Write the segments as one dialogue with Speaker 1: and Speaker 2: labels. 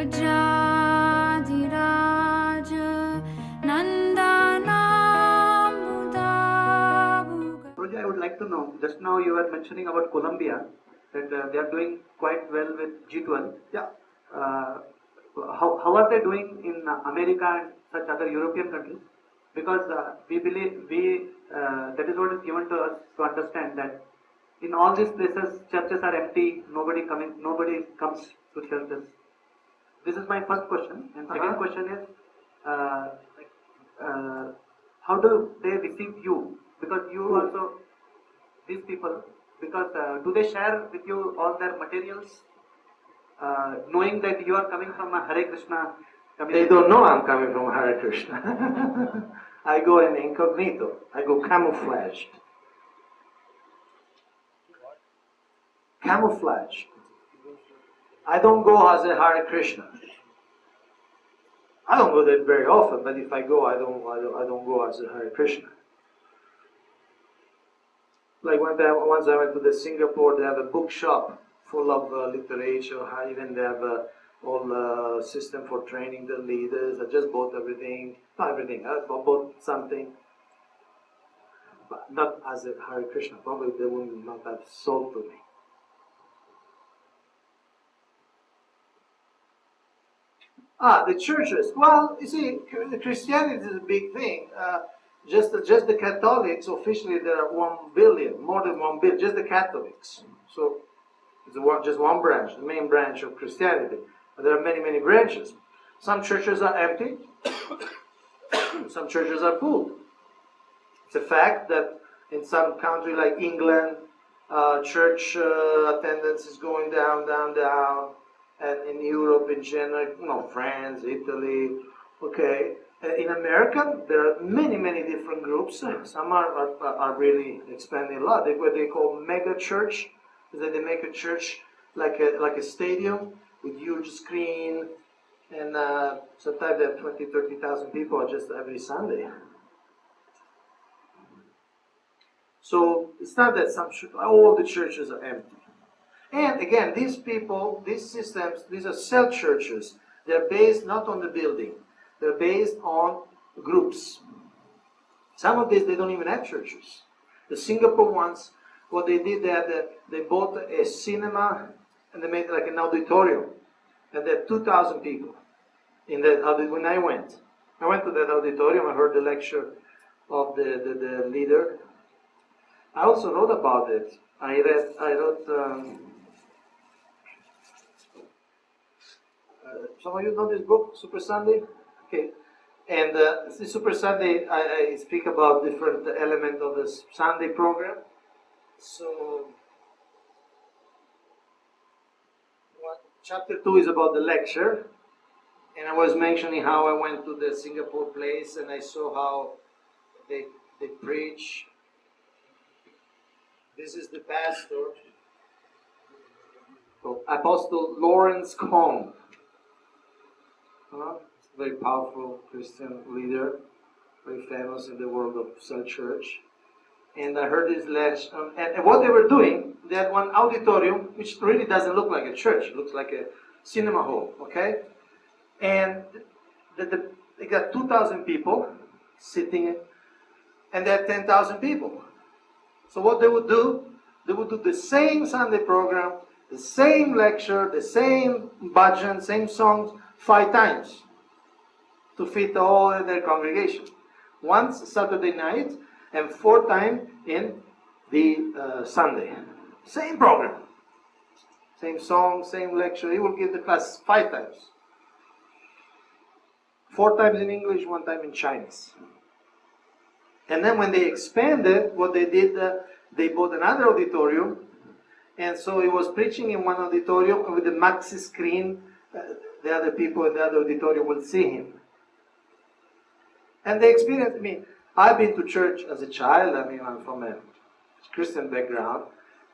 Speaker 1: Rajadiraj Nandana
Speaker 2: Roja, I would like to know, just now you were mentioning about Colombia, that they are doing quite well with G12.
Speaker 3: Yeah.
Speaker 2: How are they doing in America and such other European countries? Because we believe that is what is given to us to understand that in all these places churches are empty, nobody comes to churches. This is my first question, and second question is how do they receive you? Because you also these people, because do they share with you all their materials, knowing that you are coming from a Hare Krishna community?
Speaker 3: They don't know I'm coming from Hare Krishna. I go in incognito. I go camouflaged. Camouflaged. I don't go as a Hare Krishna. I don't go there very often, but if I go, I don't go as a Hare Krishna. Like once I went to Singapore, they have a bookshop full of literature. Even they have a whole system for training the leaders. I just bought everything. Not everything. I bought something, but not as a Hare Krishna. Probably they will not have sold to me. The churches. Well, you see, Christianity is a big thing. Just the Catholics, officially there are 1 billion, more than 1 billion, just the Catholics. So it's just one branch, the main branch of Christianity. But there are many, many branches. Some churches are empty, some churches are full. It's a fact that in some country like England, church attendance is going down, down, down. And in Europe in general, France, Italy, okay. In America, there are many, many different groups. Some are really expanding a lot. What they call mega church is that they make a church like a stadium with huge screen, and sometimes they have 20, 30,000 people just every Sunday. So it's not that all the churches are empty. And again, these people, these systems, these are cell churches. They're based not on the building. They're based on groups. Some of these, they don't even have churches. The Singapore ones, what they did, they bought a cinema and they made like an auditorium. And there are 2,000 people in that. When I went to that auditorium, I heard the lecture of the leader. I also wrote about it. I wrote. Some of you know this book, Super Sunday? Okay. And the Super Sunday, I speak about different elements of the Sunday program. So, chapter 2 is about the lecture. And I was mentioning how I went to the Singapore place and I saw how they preach. This is the pastor, Apostle Lawrence Kong. Very powerful Christian leader, very famous in the world of cell church. And I heard his lesson, and what they were doing, they had one auditorium, which really doesn't look like a church, it looks like a cinema hall, okay? And they got 2,000 people sitting, and they had 10,000 people. So what they would do the same Sunday program, the same lecture, the same bhajan, same songs, 5 times to fit all their congregation. Once Saturday night and 4 times in the Sunday. Same program. Same song, same lecture. He will give the class 5 times. 4 times in English, 1 time in Chinese. And then when they expanded, what they did, they bought another auditorium. And so he was preaching in one auditorium with a maxi screen. The other people in the other auditorium will see him. And they experienced me. I've been to church as a child. I'm from a Christian background.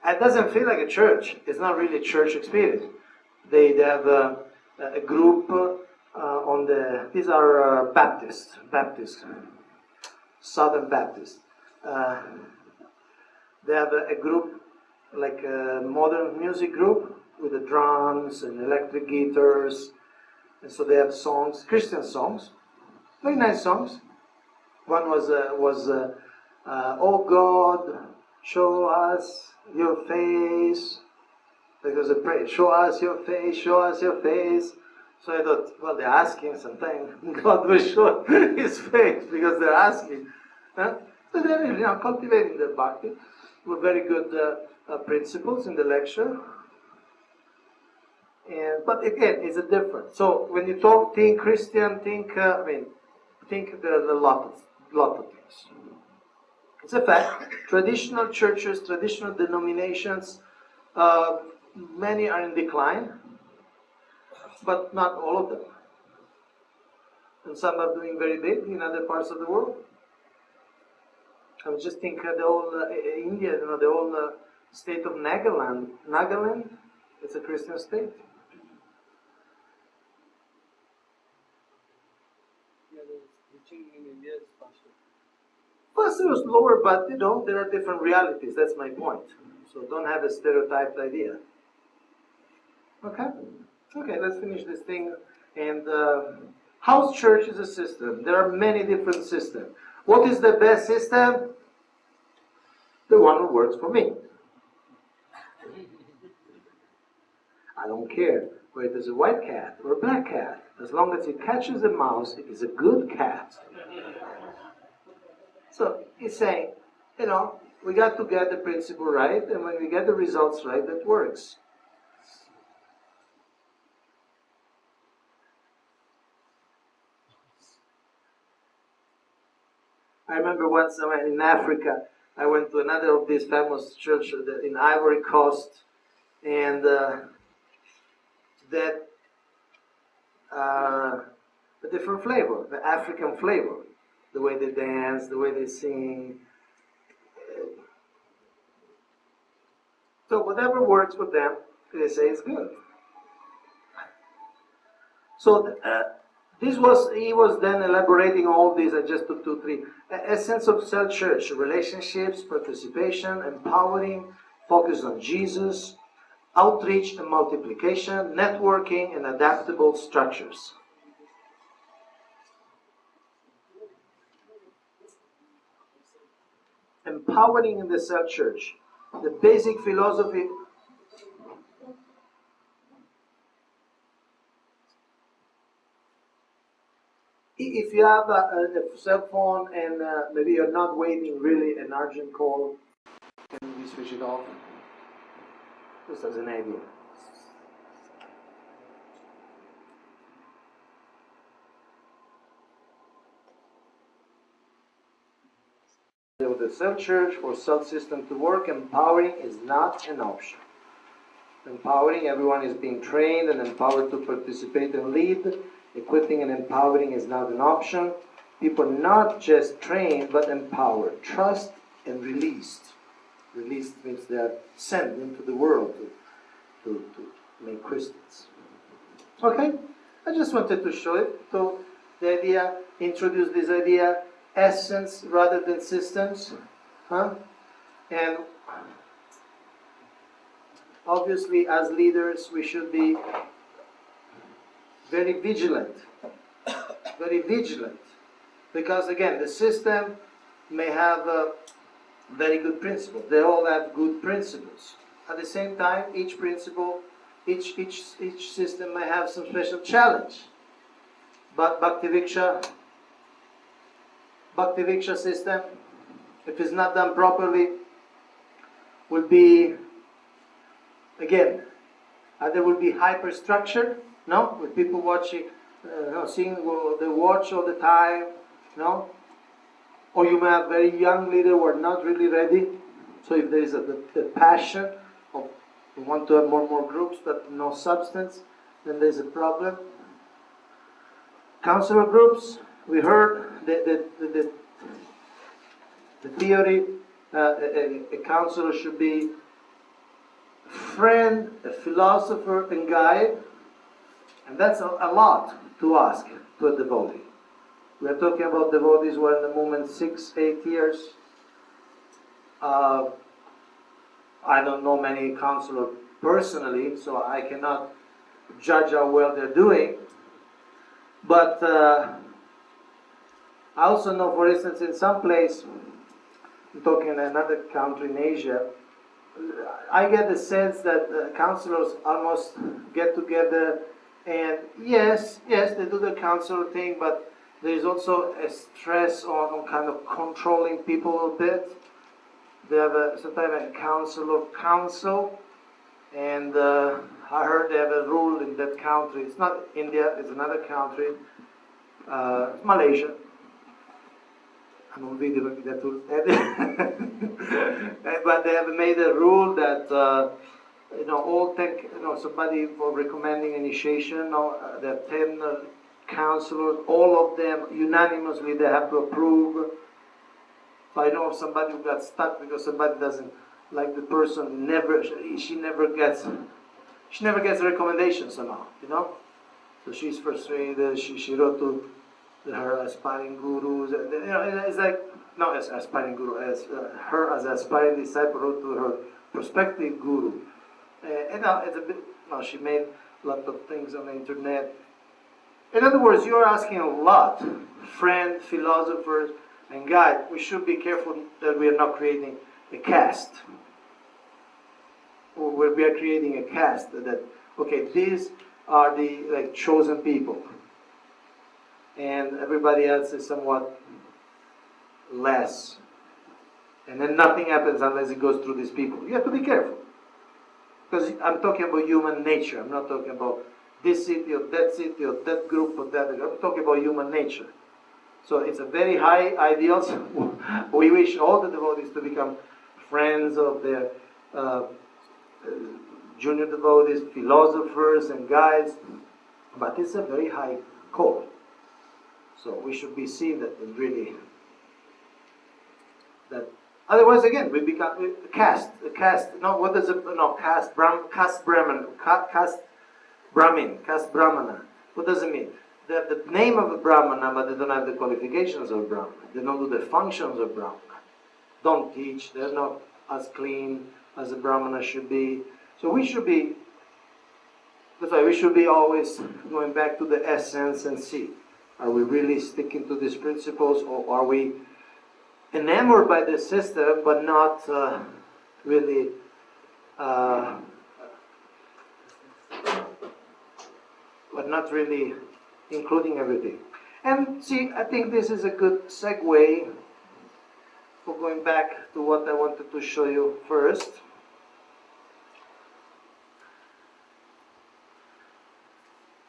Speaker 3: It doesn't feel like a church. It's not really a church experience. They have a group these are Baptists, Southern Baptists. They have a group, like a modern music group, with the drums and electric guitars. And so they have songs, Christian songs, very nice songs. One was "Oh God, show us your face." Because they pray, "Show us your face, show us your face." So I thought, well, they're asking something. God will show His face because they're asking. Huh? So they're cultivating their bhakti with very good principles in the lecture. But again, it's a different. So when you think Christian, think there's a lot of things. It's a fact. Traditional churches, traditional denominations, many are in decline, but not all of them. And some are doing very big in other parts of the world. I was just thinking the whole India, the whole state of Nagaland. Nagaland, it's a Christian state. Faster or slower, but there are different realities. That's my point. So don't have a stereotyped idea. Okay? Okay, let's finish this thing. And house church is a system. There are many different systems. What is the best system? The one who works for me. I don't care whether it is a white cat or a black cat. As long as it catches a mouse, it is a good cat. So he's saying, we got to get the principle right, and when we get the results right, that works. I remember once in Africa, I went to another of these famous churches in Ivory Coast, and that a different flavor, the African flavor, the way they dance, the way they sing. So whatever works for them, they say is good. So he was then elaborating all these. I just took 2, 3 essence of cell church: relationships, participation, empowering, focus on Jesus, outreach and multiplication, networking, and adaptable structures. Empowering in the cell church. The basic philosophy. If you have a cell phone and maybe you're not waiting really an urgent call, can we switch it off? Just as an idea. The cell church for cell system to work, empowering is not an option. Empowering, everyone is being trained and empowered to participate and lead. Equipping and empowering is not an option. People not just trained but empowered, trust and released. Released means they are sent into the world to make Christians. Okay? I just wanted to show it. So the idea, introduce this idea, essence rather than systems. And obviously as leaders we should be very vigilant. Very vigilant. Because again, the system may have very good principles. They all have good principles. At the same time, each principle, each system may have some special challenge. But Bhaktiviksha system, if it's not done properly, will be, again, either will be hyper-structured, with people watching, seeing the watch all the time, or you may have very young leaders who are not really ready. So if there is the passion of we want to have more and more groups but no substance, then there's a problem. Counselor groups, we heard the theory, a counselor should be a friend, a philosopher, and guide. And that's a lot to ask to a devotee. We are talking about devotees who are in the movement 6, 8 years. I don't know many counselors personally, so I cannot judge how well they're doing. But I also know, for instance, in some place, I'm talking in another country in Asia, I get the sense that counselors almost get together and yes, they do the counselor thing, but there is also a stress on kind of controlling people a bit. They have sometimes a council of council, and I heard they have a rule in that country. It's not India, it's another country, Malaysia. But they have made a rule that somebody for recommending initiation, there are 10 counselors, all of them unanimously they have to approve. So I know of somebody who got stuck because somebody doesn't like the person. She never gets a recommendation somehow, So she's frustrated. She wrote to her aspiring gurus. It's like not as aspiring guru as her as aspiring disciple wrote to her prospective guru. It's a bit. She made a lot of things on the internet. In other words, you are asking a lot. Friends, philosophers, and guides. We should be careful that we are not creating a caste. Or we are creating a caste that these are the chosen people. And everybody else is somewhat less. And then nothing happens unless it goes through these people. You have to be careful. Because I'm talking about human nature. I'm not talking about this city or that group or that group. I'm talking about human nature. So it's a very high ideals. We wish all the devotees to become friends of their junior devotees, philosophers and guides. But it's a very high call. So we should be seen that really, that otherwise again we become a caste. No, what is it? No, caste Brahmana. What does it mean? They have the name of a Brahmana, but they don't have the qualifications of a Brahmana. They don't do the functions of Brahmana. Don't teach. They're not as clean as a Brahmana should be. So we should be. That's why we should be always going back to the essence and see. Are we really sticking to these principles, or are we enamored by the system but not really including everything? And see, I think this is a good segue for going back to what I wanted to show you first.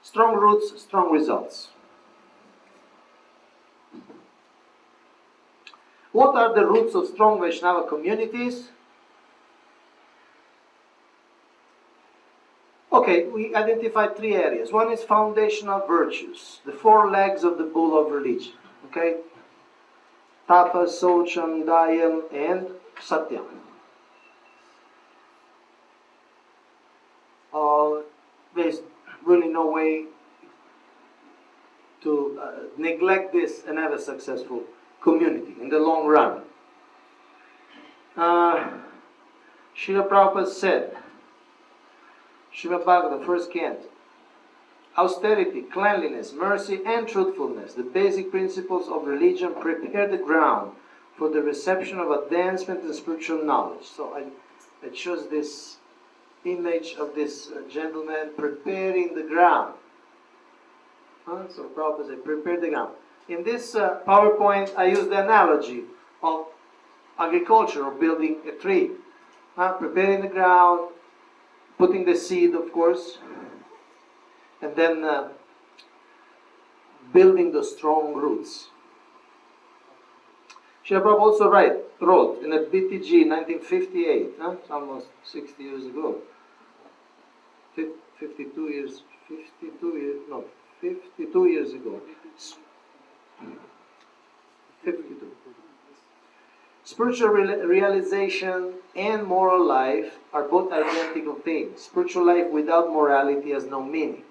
Speaker 3: Strong roots, strong results. What are the roots of strong Vaishnava communities? Okay, we identified 3 areas. One is foundational virtues, the 4 legs of the bull of religion. Okay? Tapa, Socham, Dayam, and Satyam. There's really no way to neglect this and have a successful community in the long run. Srila Prabhupada said, Srimad Bhagavatam, first canto, austerity, cleanliness, mercy, and truthfulness, the basic principles of religion, prepare the ground for the reception of advancement in spiritual knowledge. So I chose this image of this gentleman preparing the ground. So Prabhupada said, prepare the ground. In this PowerPoint, I use the analogy of agriculture, or building a tree. Preparing the ground, putting the seed, of course, and then building the strong roots. Srila Prabhupada also wrote in a BTG 1958, almost 60 years ago, 52 years ago. 52. Spiritual realization and moral life are both identical things. Spiritual life without morality has no meaning.